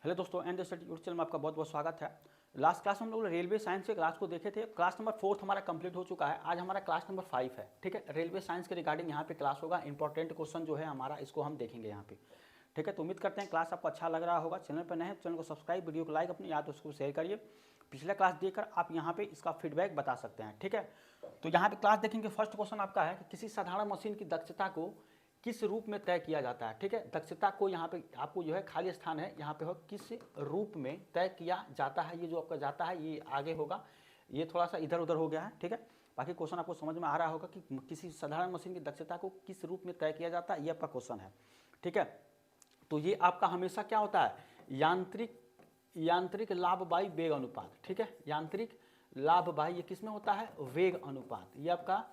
Hello दोस्तों, and YouTube channel में आपका बहुत बहुत स्वागत है। लास्ट क्लास हम लोग रेलवे साइंस के क्लास को देखे थे। क्लास नंबर 4 हमारा कंप्लीट हो चुका है। आज हमारा क्लास नंबर 5 है। ठीक है, रेलवे साइंस के रिगार्डिंग यहाँ पे क्लास होगा। इंपॉर्टेंट क्वेश्चन जो है हमारा, इसको हम देखेंगे यहाँ पे। ठीक है, तो उम्मीद करते हैं क्लास आपको अच्छा लग रहा होगा। चैनल पर नए हैं, चैनल को सब्सक्राइब, वीडियो को लाइक, अपनी याद उसको शेयर करिए। पिछला क्लास देखकर आप यहाँ पे इसका फीडबैक बता सकते हैं। ठीक है, तो यहाँ पे क्लास देखेंगे। फर्स्ट क्वेश्चन आपका है कि किसी साधारण मशीन की दक्षता को किस रूप में तय किया जाता है। ठीक है, दक्षता को यहाँ पे आपको जो है खाली स्थान है, यहाँ पे हो किस रूप में तय किया जाता है। ये जो आपका जाता है ये आगे होगा, ये थोड़ा सा इधर उधर हो गया है। ठीक है, बाकी क्वेश्चन आपको समझ में आ रहा होगा कि किसी साधारण मशीन की दक्षता को किस रूप में तय किया जाता है, ये आपका क्वेश्चन है। ठीक है, तो ये आपका हमेशा क्या होता है, यांत्रिक लाभ बाई वेग अनुपात। ठीक है, यांत्रिक लाभ बाई ये किस में होता है, वेग अनुपात। ये आपका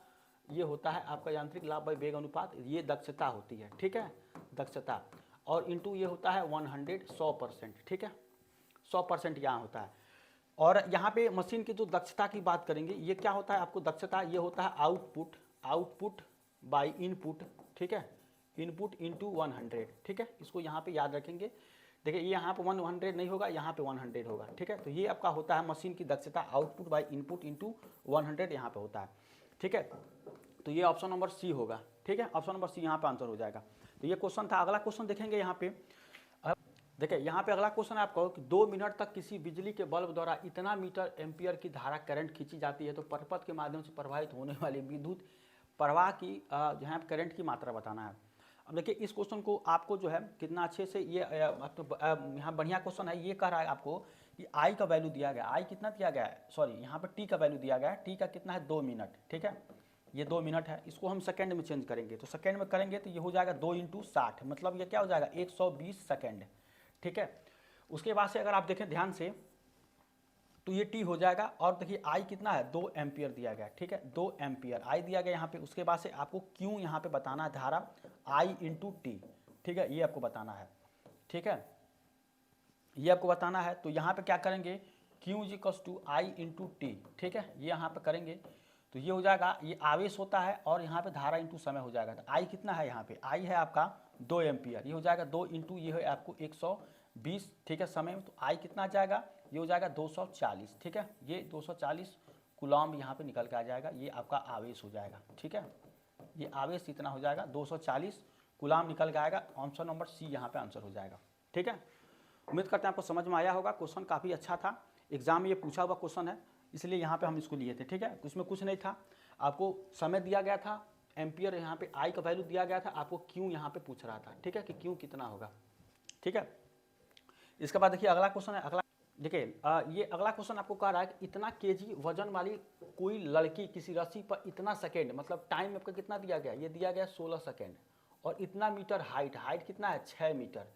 ये होता है आपका यांत्रिक लाभ बाई वेग अनुपात, ये दक्षता होती है। ठीक है, दक्षता, और इंटू ये होता है 100%। ठीक है, 100% यहाँ होता है। और यहाँ पे मशीन की जो दक्षता की बात करेंगे, ये क्या होता है आपको दक्षता, ये होता है आउटपुट बाई इनपुट। ठीक है, इनपुट इंटू 100। ठीक है, इसको यहाँ पे याद रखेंगे। देखिए, ये यहाँ पे 100 नहीं होगा, यहाँ पे 100 होगा। ठीक है, तो ये आपका होता है मशीन की दक्षता, आउटपुट बाई इनपुट इंटू 100 यहाँ पे होता है। ठीक है, तो ये ऑप्शन नंबर सी होगा। ठीक है, ऑप्शन नंबर सी यहाँ पे आंसर हो जाएगा। तो ये क्वेश्चन था। अगला क्वेश्चन देखेंगे यहाँ पे। देखिए, यहाँ पे अगला क्वेश्चन है आपको कि 2 मिनट तक किसी बिजली के बल्ब द्वारा इतना मीटर एम्पियर की धारा करंट खींची जाती है, तो परिपथ के माध्यम से प्रवाहित होने वाली विद्युत प्रवाह की जो है करंट की मात्रा बताना है। अब देखिए, इस क्वेश्चन को आपको जो है कितना अच्छे से ये यहाँ बढ़िया क्वेश्चन है। ये कह रहा है आपको कि आई का वैल्यू दिया गया, आई कितना दिया गया है, सॉरी यहाँ पे टी का वैल्यू दिया गया है। टी का कितना है, 2 मिनट। ठीक है, ये 2 मिनट है, इसको हम सेकंड में चेंज करेंगे। तो सेकंड में करेंगे तो ये हो जाएगा 2 × 60, मतलब ये क्या हो जाएगा 120 सेकंड। ठीक है, उसके बाद से अगर आप देखें ध्यान से तो ये टी हो जाएगा। और देखिए आई कितना है, 2 एम्पियर दिया गया। ठीक है, 2 एम्पियर आई दिया गया यहाँ पे। उसके बाद से आपको क्यों यहाँ पे बताना है, धारा आई इंटू टी। ठीक है, ये आपको बताना है। ठीक है, ये आपको बताना है। तो यहाँ पे क्या करेंगे, Q equals to I into T. ठीक है, ये यहाँ पे करेंगे तो ये हो जाएगा, ये आवेश होता है और यहाँ पे धारा इंटू समय हो जाएगा। तो आई कितना है, यहाँ पे आई है आपका 2 एम्पियर, ये हो जाएगा 2 इंटू ये है आपको 120। ठीक है, समय में तो आई कितना आ जाएगा, ये हो जाएगा 240। ठीक है, ये 240 कूलम्ब यहाँ पे निकल के आ जाएगा, ये आपका आवेश हो जाएगा। ठीक है, ये आवेश इतना हो जाएगा 240 कूलम्ब निकल के आएगा। ऑप्शन नंबर सी यहाँ पे आंसर हो जाएगा। ठीक है, उम्मीद करते हैं आपको समझ में आया होगा। क्वेश्चन काफ़ी अच्छा था, एग्जाम में ये पूछा हुआ क्वेश्चन है, इसलिए यहाँ पे हम इसको लिए थे। ठीक है, इसमें कुछ नहीं था, आपको समय दिया गया था, एम्पियर यहाँ पे आई का वैल्यू दिया गया था, आपको क्यों यहाँ पे पूछ रहा था। ठीक है, कि क्यों कितना होगा। ठीक है, इसके बाद देखिए अगला क्वेश्चन है। अगला देखिए ये अगला क्वेश्चन आपको कह रहा है कि इतना केजी वजन वाली कोई लड़की किसी रस्सी पर इतना सेकेंड, मतलब टाइम आपका कितना दिया गया, ये दिया गया 16 सेकेंड, और इतना मीटर हाइट कितना है 6 मीटर।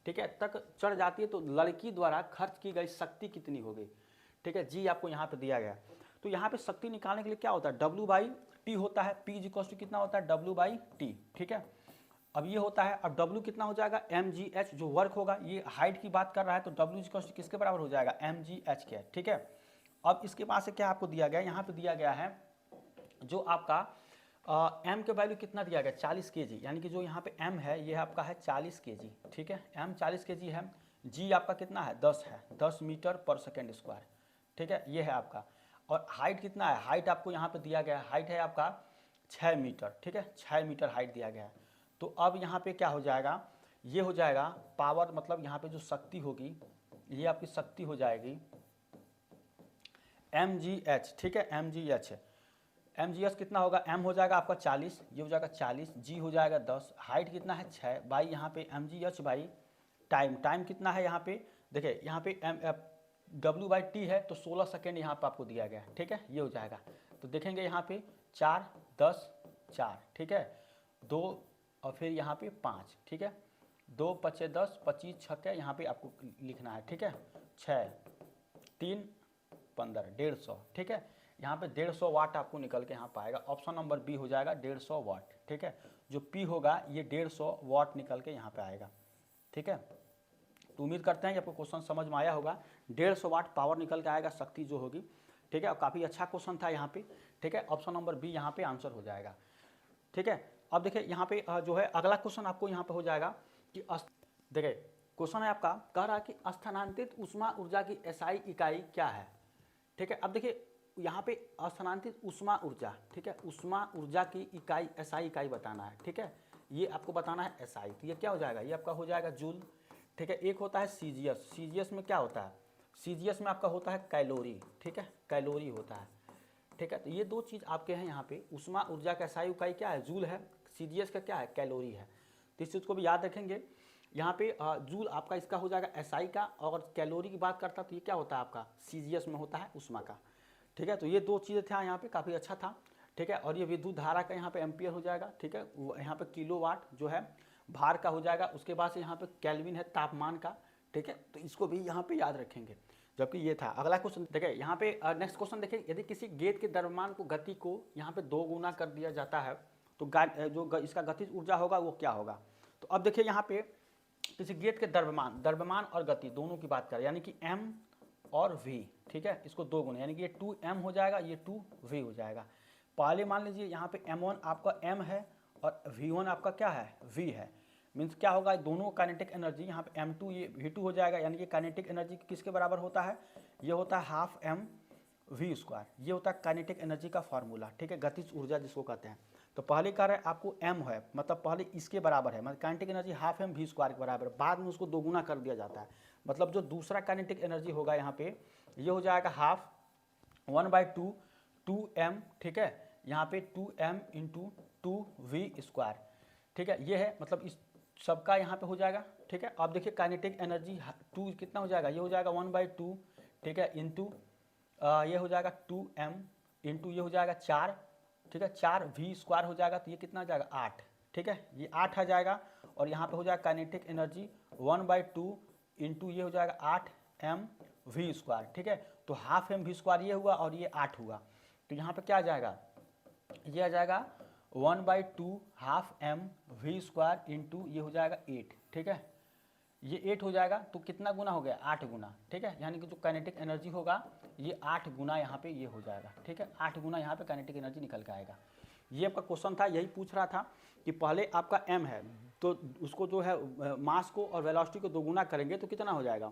ठीक है, तक चढ़ जाती है, तो लड़की द्वारा खर्च की गई शक्ति कितनी होगी। ठीक है, जी आपको यहाँ पे दिया गया। तो यहाँ पे शक्ति निकालने के लिए क्या होता है, W/T होता है। P इक्वल्स टू कितना होता है, W/T। ठीक है, अब ये होता है, अब W कितना हो जाएगा, mgh, जो वर्क होगा, ये हाइट की बात कर रहा है, तो W इक्वल्स टू किसके बराबर हो जाएगा, mgh के। ठीक है, अब इसके बाद से क्या आपको दिया गया, यहाँ पे दिया गया है जो आपका m के वैल्यू कितना दिया गया, 40 kg, यानी कि जो यहाँ पे m है ये आपका है 40 kg। ठीक है, m 40 kg है। g आपका कितना है, 10 है, 10 मीटर पर सेकेंड स्क्वायर। ठीक है, ये है आपका। और हाइट कितना है, हाइट आपको यहाँ पे दिया गया है, हाइट है आपका 6 मीटर। ठीक है, 6 मीटर हाइट दिया गया है। तो अब यहाँ पे क्या हो जाएगा, ये हो जाएगा पावर, मतलब यहाँ पे जो शक्ति होगी ये आपकी शक्ति हो जाएगी mgh। ठीक है, mgh कितना होगा, m हो जाएगा आपका 40, ये हो जाएगा 40, g हो जाएगा 10, हाइट कितना है 6 बाई यहाँ पे mgh बाई टाइम कितना है यहाँ पे, देखिए यहाँ पे W/T है, तो 16 सेकेंड यहाँ पे आपको दिया गया है। ठीक है, ये हो जाएगा। तो देखेंगे यहाँ पे 4 10 4। ठीक है, 2 और फिर यहाँ पे 5। ठीक है, 2 5 10, 25 6 यहाँ पे आपको लिखना है। ठीक है, 6 3 15, 150। ठीक है, यहाँ पे 150 वाट आपको निकल के यहाँ पाएगा। ऑप्शन नंबर बी हो जाएगा 150 वाट। ठीक है, जो पी होगा ये 150 वाट निकल के यहाँ पे आएगा। ठीक है, तो उम्मीद करते हैं कि आपको क्वेश्चन समझ में आया होगा। 150 वाट पावर निकल के आएगा, शक्ति जो होगी। ठीक है, और काफ़ी अच्छा क्वेश्चन था यहाँ पे। ठीक है, ऑप्शन नंबर बी यहाँ पे आंसर हो जाएगा। ठीक है, अब देखिए यहाँ पे जो है अगला क्वेश्चन आपको यहाँ पे हो जाएगा कि देखिए क्वेश्चन है आपका, कह रहा है कि स्थानांतरित ऊष्मा ऊर्जा की एसआई इकाई क्या है। ठीक है, अब देखिए यहाँ पे स्थानांतरित ऊष्मा ऊर्जा, ठीक है, ऊष्मा ऊर्जा की इकाई एसआई इकाई बताना है। ठीक है, ये आपको बताना है एसआई, तो ये क्या हो जाएगा, ये आपका हो जाएगा जूल। ठीक है, एक होता है सीजीएस, सीजीएस में क्या होता है, सीजीएस में आपका होता है कैलोरी। ठीक है, कैलोरी होता है। ठीक है, तो ये दो चीज़ आपके हैं यहाँ पे। ऊष्मा ऊर्जा का एसआई इकाई क्या है, जूल है, सीजीएस का क्या है, कैलोरी है। तो इस चीज़ को भी याद रखेंगे। यहाँ पे जूल आपका इसका हो जाएगा एसआई का, और कैलोरी की बात करता तो ये क्या होता है आपका सीजीएस में होता है ऊष्मा का। ठीक है, तो ये दो चीज़ें था यहाँ पे, काफ़ी अच्छा था। ठीक है, और ये विद्युत धारा का यहाँ पे एम्पियर हो जाएगा। ठीक है, यहाँ पे किलोवाट जो है भार का हो जाएगा। उसके बाद से यहाँ पे केल्विन है तापमान का। ठीक है, तो इसको भी यहाँ पे याद रखेंगे। जबकि ये था अगला क्वेश्चन, देखिए यहाँ पे नेक्स्ट क्वेश्चन देखिए, यदि किसी गेट के द्रव्यमान को गति को यहाँ पे 2 गुना कर दिया जाता है तो जो इसका गतिज ऊर्जा होगा वो क्या होगा। तो अब देखिए यहाँ पे किसी गेट के द्रव्यमान और गति दोनों की बात करें, यानी कि m और v। ठीक है, इसको 2 गुना, यानी कि ये 2m हो जाएगा, ये 2v हो जाएगा। पहले मान लीजिए यहाँ पे m1 आपका m है और v1 आपका क्या है, v है। मीन्स क्या होगा, दोनों काइनेटिक एनर्जी यहाँ पे m2 ये v2 हो जाएगा, यानी कि काइनेटिक एनर्जी किसके बराबर होता है, ये होता है हाफ m v स्क्वायर। ये होता है काइनेटिक एनर्जी का फार्मूला। ठीक है, गतिज ऊर्जा जिसको कहते हैं। तो पहले कह रहे हैं आपको m है, मतलब पहले इसके बराबर है, मतलब kinetic energy half m v square के बराबर, बाद में उसको 2 गुना कर दिया जाता है। मतलब जो दूसरा काइनेटिक एनर्जी होगा यहाँ पे, ये हो जाएगा हाफ 1/2 2m। ठीक है, यहाँ पे 2m इंटू 2v स्क्वायर। ठीक है, ये है मतलब इस सबका यहाँ पे हो जाएगा। ठीक है, अब देखिए काइनेटिक एनर्जी 2 कितना हो जाएगा, ये हो जाएगा 1/2। ठीक है, इंटू ये हो जाएगा 2m इंटू ये हो जाएगा 4। ठीक है, 4v स्क्वायर हो जाएगा, तो ये कितना हो जाएगा 8। ठीक है, ये 8 आ जाएगा, और यहाँ पे हो जाएगा काइनेटिक एनर्जी 1/2 इंटू ये हो जाएगा 8m v स्क्वायर। ठीक है, तो हाफ m v स्क्वायर ये हुआ और ये 8 हुआ, तो यहाँ पे क्या आ जाएगा, ये आ जाएगा 1/2 half m v square into ये हो जाएगा 8। ठीक है, ये 8 हो जाएगा, तो कितना गुना हो गया, 8 गुना। ठीक है, यानी कि जो काइनेटिक एनर्जी होगा ये 8 गुना यहाँ पे ये हो जाएगा। ठीक है, 8 गुना यहाँ पे काइनेटिक एनर्जी निकल के आएगा। ये आपका क्वेश्चन था, यही पूछ रहा था कि पहले आपका m है तो उसको जो है मास को और वेलोसिटी को 2 गुना करेंगे तो कितना हो जाएगा,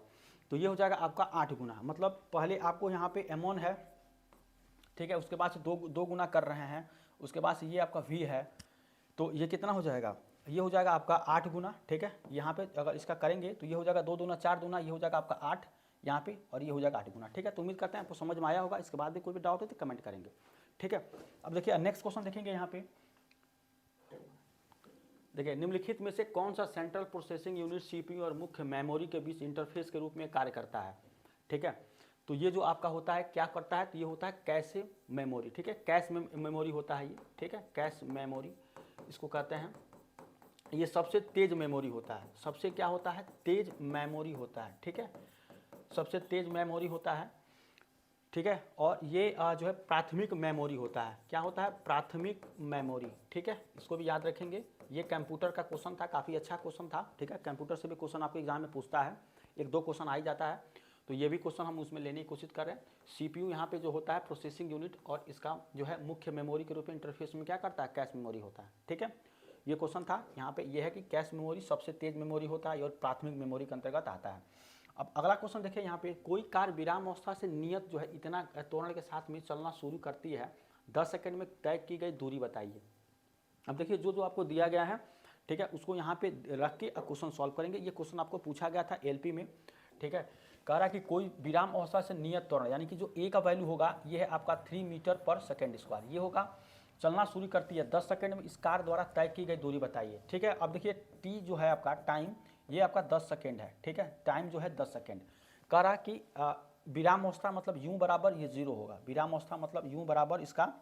तो ये हो जाएगा आपका 8 गुना। मतलब पहले आपको यहाँ पे m1 है, ठीक है, उसके बाद से दो गुना कर रहे हैं, उसके बाद से ये आपका v है, तो ये कितना हो जाएगा, ये हो जाएगा आपका 8 गुना। ठीक है, यहाँ पे अगर इसका करेंगे तो ये हो जाएगा 2 दूना 4 दूना, ये हो जाएगा आपका 8 यहाँ पे, और ये हो जाएगा 8 गुना। ठीक है, तो उम्मीद करते हैं आपको समझ में आया होगा। इसके बाद भी कोई भी डाउट हो तो कमेंट करेंगे। ठीक है, अब देखिए नेक्स्ट क्वेश्चन देखेंगे यहाँ पे। देखिए, निम्नलिखित में से कौन सा सेंट्रल प्रोसेसिंग यूनिट सीपीयू और मुख्य मेमोरी के बीच इंटरफेस के रूप में कार्य करता है। ठीक है, तो ये जो आपका होता है क्या करता है, तो ये होता है कैश मेमोरी। ठीक है, कैश मेमोरी होता है ये। ठीक है, कैश मेमोरी इसको कहते हैं। ये सबसे तेज मेमोरी होता है, सबसे क्या होता है, तेज मेमोरी होता है। ठीक है, सबसे तेज मेमोरी होता है। ठीक है, और ये जो है प्राथमिक मेमोरी होता है। क्या होता है, प्राथमिक मेमोरी। ठीक है, इसको भी याद रखेंगे। ये कंप्यूटर का क्वेश्चन था, काफ़ी अच्छा क्वेश्चन था। ठीक है, कंप्यूटर से भी क्वेश्चन आपके एग्जाम में पूछता है, 1-2 क्वेश्चन आ ही जाता है, तो ये भी क्वेश्चन हम उसमें लेने की कोशिश कर रहे हैं। सीपीयू यहाँ पे जो होता है प्रोसेसिंग यूनिट, और इसका जो है मुख्य मेमोरी के रूप में इंटरफेस में क्या करता है, कैश मेमोरी होता है। ठीक है, ये क्वेश्चन था यहाँ पे, ये है कि कैश मेमोरी सबसे तेज मेमोरी होता है और प्राथमिक मेमोरी के अंतर्गत आता है। अब अगला क्वेश्चन देखिए यहाँ पे, कोई कार विराम अवस्था से नियत जो है इतना त्वरण के साथ में चलना शुरू करती है, 10 सेकंड में तय की गई दूरी बताइए। अब देखिए जो आपको दिया गया है, ठीक है, उसको यहाँ पे रख के क्वेश्चन सॉल्व करेंगे। ये क्वेश्चन आपको पूछा गया था एलपी में। ठीक है, कह रहा है कि कोई विराम अवस्था से नियत त्वरण, यानी कि जो ए का वैल्यू होगा ये है आपका 3 मीटर पर सेकेंड स्क्वायर, ये होगा, चलना शुरू करती है 10 सेकंड में, इस कार द्वारा तय की गई दूरी बताइए। ठीक है, अब देखिए टी जो है आपका टाइम, ये आपका 10 सेकंड है। ठीक है, टाइम जो है 10 सेकंड। कह रहा कि विराम अवस्था मतलब यूं बराबर ये 0 होगा, विराम अवस्था मतलब यूं बराबर इसका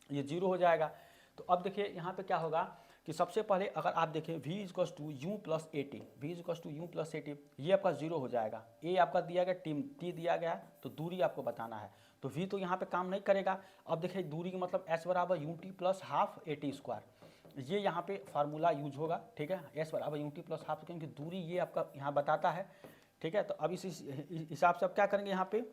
ये 0 हो जाएगा। तो अब देखिए यहाँ पे क्या होगा कि सबसे पहले अगर आप देखें v equals to U plus A T, V equals to U plus A T, ये आपका 0 हो जाएगा। ए आपका दिया गया, टी दिया गया है, तो दूरी आपको बताना है, तो v तो यहाँ पे काम नहीं करेगा। अब देखिए दूरी का मतलब s बराबर U T plus half A T square, ये यहाँ पे फार्मूला यूज होगा। ठीक है, s बराबर यू टी प्लस हाफ, क्योंकि दूरी ये आपका यहाँ बताता है। ठीक है, तो अब इस हिसाब से अब क्या करेंगे, यहाँ पे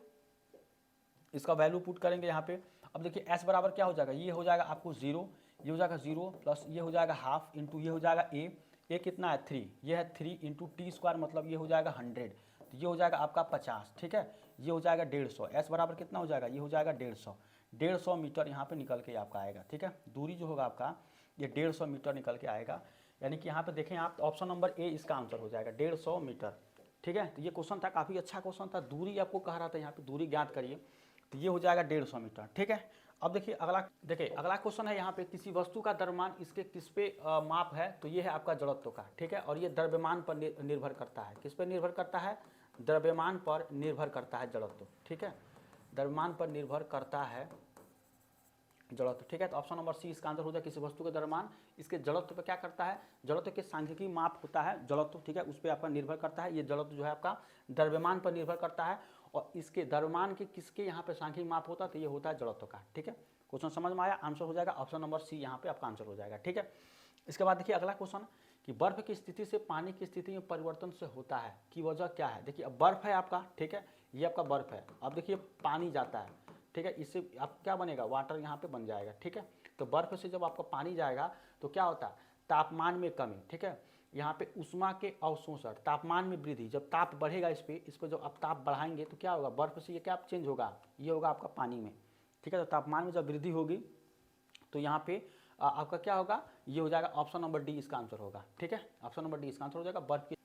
इसका वैल्यू पुट करेंगे यहाँ पे। अब देखिए s बराबर क्या हो जाएगा, ये हो जाएगा आपको 0, ये हो जाएगा 0 प्लस ये हो जाएगा हाफ इंटू ये हो जाएगा ए ए कितना है 3, ये है 3 इंटू टी स्क्वायर मतलब ये हो जाएगा 100, तो ये हो जाएगा आपका 50, ठीक है। ये हो जाएगा 150, एस बराबर कितना हो जाएगा, ये हो जाएगा 150 मीटर यहाँ पे निकल के आपका आएगा, ठीक है। दूरी जो होगा आपका ये 150 मीटर निकल के आएगा, यानी कि यहाँ पे देखें आप ऑप्शन नंबर ए इसका आंसर हो जाएगा 150 मीटर, ठीक है। तो ये क्वेश्चन था, काफ़ी अच्छा क्वेश्चन था, दूरी आपको कह रहा था यहाँ पे दूरी ज्ञात करिए, तो ये हो जाएगा 150 मीटर, ठीक है। अब देखिए अगला क्वेश्चन है यहाँ पे, किसी वस्तु का द्रव्यमान इसके किस पे माप है, तो ये है आपका जड़त्व का, ठीक है। और ये द्रव्यमान पर निर्भर करता है, किस पे निर्भर करता है, द्रव्यमान पर निर्भर करता है जड़त्व, ठीक है। द्रव्यमान पर निर्भर करता है जड़त्व, ठीक है। तो ऑप्शन नंबर सी इसका आंसर हो जाए, किसी वस्तु का द्रव्यमान इसके जड़त्व पे क्या करता है, जड़त्व के सांख्यिकी माप होता है जड़त्व, ठीक है, उस पर आपका निर्भर करता है। ये जड़त्व जो है आपका द्रव्यमान पर निर्भर करता है, और इसके द्रव्यमान के किसके यहाँ पे सांख्यिकी माप होता है, तो ये होता है जड़त्व का, ठीक है। क्वेश्चन समझ में आया, आंसर हो जाएगा ऑप्शन नंबर सी, यहाँ पे आपका आंसर हो जाएगा, ठीक है। इसके बाद देखिए अगला क्वेश्चन कि बर्फ की स्थिति से पानी की स्थिति में परिवर्तन से होता है की वजह क्या है। देखिए अब बर्फ है आपका, ठीक है, ये आपका बर्फ है, अब देखिए पानी जाता है, ठीक है, इससे आप क्या बनेगा, वाटर यहाँ पे बन जाएगा, ठीक है। तो बर्फ से जब आपका पानी जाएगा तो क्या होता है, तापमान में कमी, ठीक है। यहाँ पे उष्मा के अवशोषण, तापमान में वृद्धि, जब ताप बढ़ेगा इस पर जब आप ताप बढ़ाएंगे तो क्या होगा, बर्फ से ये क्या चेंज होगा, ये होगा आपका पानी में, ठीक है। तो तापमान में जब वृद्धि होगी तो यहाँ पे आपका क्या होगा, ये हो जाएगा ऑप्शन नंबर डी इसका आंसर होगा, ठीक है। ऑप्शन नंबर डी इसका आंसर हो जाएगा, बर्फ की।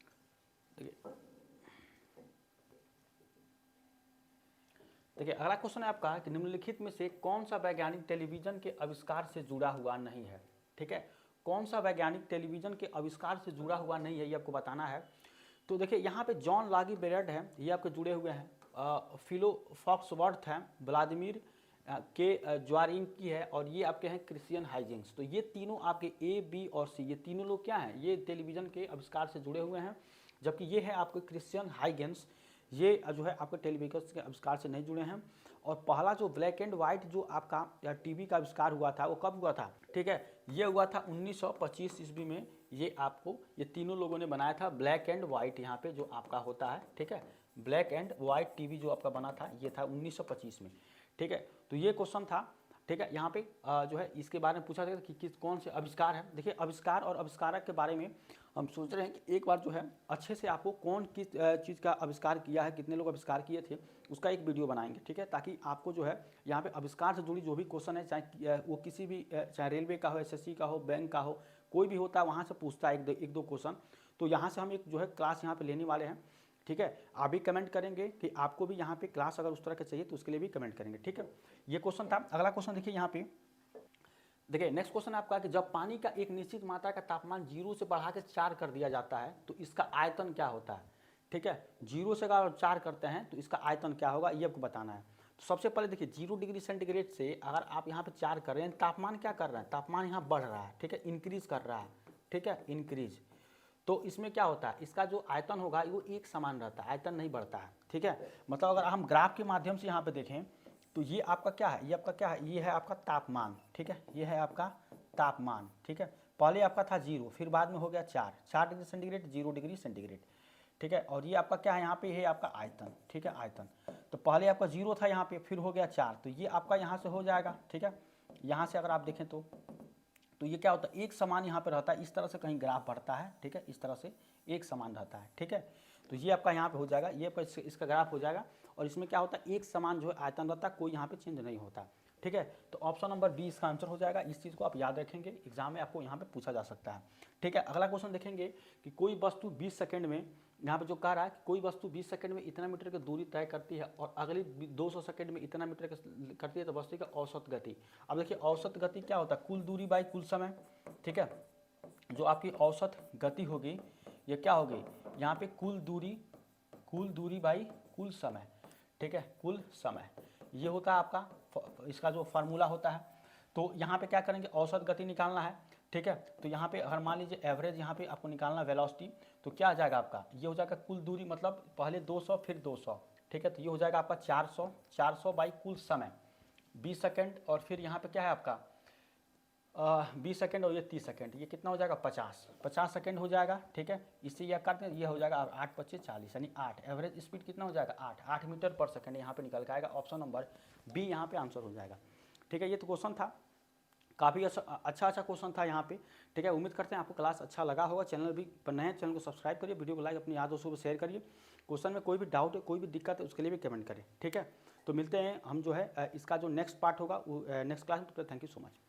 देखिए अगला क्वेश्चन है आपका कि निम्नलिखित में से कौन सा वैज्ञानिक टेलीविजन के आविष्कार से जुड़ा हुआ नहीं है, ठीक है। कौन सा वैज्ञानिक टेलीविजन के आविष्कार से जुड़ा हुआ नहीं है, ये आपको बताना है। तो देखिए यहाँ पे जॉन लागी बेरेड है, ये आपके जुड़े हुए हैं, फिलो फॉक्सवर्थ है, व्लादिमीर के ज्वारिंकी है, और ये आपके हैं क्रिश्चियन हाइजेंस। तो ये तीनों आपके ए, बी और सी, ये तीनों लोग क्या हैं, ये टेलीविजन के आविष्कार से जुड़े हुए हैं। जबकि ये है आपके क्रिश्चियन हाइजेंस, ये जो है आपके टेलीविजन के आविष्कार से नहीं जुड़े हैं। और पहला जो ब्लैक एंड वाइट जो आपका टीवी का आविष्कार हुआ था वो कब हुआ था, ठीक है, ये हुआ था 1925 ईस्वी में। ये आपको ये तीनों लोगों ने बनाया था, ब्लैक एंड वाइट यहाँ पे जो आपका होता है, ठीक है, ब्लैक एंड वाइट टीवी जो आपका बना था ये था 1925 में, ठीक है। तो ये क्वेश्चन था, ठीक है। यहाँ पे जो है इसके बारे में पूछा जाएगा कि किस कौन से आविष्कार है। देखिए आविष्कार और आविष्कारक के बारे में हम सोच रहे हैं कि एक बार जो है अच्छे से आपको कौन किस चीज़ का आविष्कार किया है, कितने लोग आविष्कार किए थे, उसका एक वीडियो बनाएंगे, ठीक है, ताकि आपको जो है यहाँ पे आविष्कार से जुड़ी जो भी क्वेश्चन है, चाहे वो किसी भी चाहे रेलवे का हो, एसएससी का हो, बैंक का हो, कोई भी होता है वहाँ से पूछता है एक दो क्वेश्चन। तो यहाँ से हम एक जो है क्लास यहाँ पर लेने वाले हैं, ठीक है। आप भी कमेंट करेंगे कि आपको भी यहाँ पे क्लास अगर उस तरह के चाहिए तो उसके लिए भी कमेंट करेंगे, ठीक है। ये क्वेश्चन था। अगला क्वेश्चन देखिए यहाँ पे, देखिए नेक्स्ट क्वेश्चन आपका कि जब पानी का एक निश्चित मात्रा का तापमान 0 से बढ़ा के 4 कर दिया जाता है तो इसका आयतन क्या होता है, ठीक है। 0 से अगर 4 करते हैं तो इसका आयतन क्या होगा, ये आपको बताना है। तो सबसे पहले देखिए 0 डिग्री सेंटीग्रेड से अगर आप यहाँ पे 4 कर रहे हैं, तापमान क्या कर रहे हैं, तापमान यहाँ बढ़ रहा है, ठीक है, इंक्रीज कर रहा है, ठीक है, इंक्रीज। तो इसमें क्या होता है, इसका जो आयतन होगा वो एक समान रहता है, आयतन नहीं बढ़ता है, ठीक है। मतलब अगर हम ग्राफ के माध्यम से यहाँ पे देखें तो ये आपका क्या है, ये आपका क्या है, ये है आपका तापमान, ठीक है, ये है आपका तापमान, ठीक है। पहले आपका था 0, फिर बाद में हो गया 4 डिग्री सेंटीग्रेड, 0 डिग्री सेंटीग्रेड, ठीक है। और ये आपका क्या है, यहाँ पे है आपका आयतन, ठीक है, आयतन। तो पहले आपका 0 था यहाँ पे, फिर हो गया 4, तो ये आपका यहाँ से हो जाएगा, ठीक है। यहाँ से अगर आप देखें तो ये क्या होता है, एक समान यहाँ पे रहता है, इस तरह से कहीं ग्राफ बढ़ता है, ठीक है, इस तरह से एक समान रहता है, ठीक है। तो ये आपका यहाँ पे हो जाएगा, ये आपका इसका ग्राफ हो जाएगा। और इसमें क्या होता है, एक समान जो है आयतन रहता है, कोई यहाँ पे चेंज नहीं होता, ठीक है। तो ऑप्शन नंबर बी इसका आंसर हो जाएगा। इस चीज़ को आप याद रखेंगे, एग्जाम में आपको यहाँ पे पूछा जा सकता है, ठीक है। अगला क्वेश्चन देखेंगे कि कोई वस्तु 20 सेकंड में, यहाँ पे जो कह रहा है कि कोई वस्तु 20 सेकंड में इतना मीटर की दूरी तय करती है और अगली 200 सेकंड में इतना मीटर करती है, तो वस्तु का औसत गति। अब देखिए औसत गति क्या होता है, कुल दूरी बाई कुल समय, ठीक है। जो आपकी औसत गति होगी ये क्या होगी, यहाँ पे कुल दूरी बाई कुल समय, ठीक है, कुल समय, ये होता है आपका इसका जो फार्मूला होता है। तो यहाँ पे क्या करेंगे, औसत गति निकालना है, ठीक है। तो यहाँ पे अगर मान लीजिए एवरेज यहाँ पे आपको निकालना वेलोसिटी, तो क्या आ जाएगा आपका, ये हो जाएगा कुल दूरी, मतलब पहले 200 फिर 200, ठीक है। तो ये हो जाएगा आपका 400 बाई कुल समय 20 सेकेंड, और फिर यहाँ पे क्या है आपका 20 सेकेंड और ये 30 सेकेंड, ये कितना हो जाएगा 50 सेकेंड हो जाएगा, ठीक है। इससे यह काटते हैं, ये हो जाएगा 8 × 25 = 40, यानी 8। एवरेज स्पीड कितना हो जाएगा 8 मीटर पर सेकेंड यहाँ पे निकल के आएगा। ऑप्शन नंबर बी यहाँ पे आंसर हो जाएगा, ठीक है। ये तो क्वेश्चन था। काफ़ी अच्छा क्वेश्चन था यहाँ पे, ठीक है। उम्मीद करते हैं आपको क्लास अच्छा लगा होगा। चैनल भी पर नए चैनल को सब्सक्राइब करिए, वीडियो को लाइक, अपने यार दोस्तों को शेयर करिए। क्वेश्चन में कोई भी डाउट है, कोई भी दिक्कत है, उसके लिए भी कमेंट करें, ठीक है। तो मिलते हैं हम जो है इसका जो नेक्स्ट पार्ट होगा वो नेक्स्ट क्लास में। Thank you so much.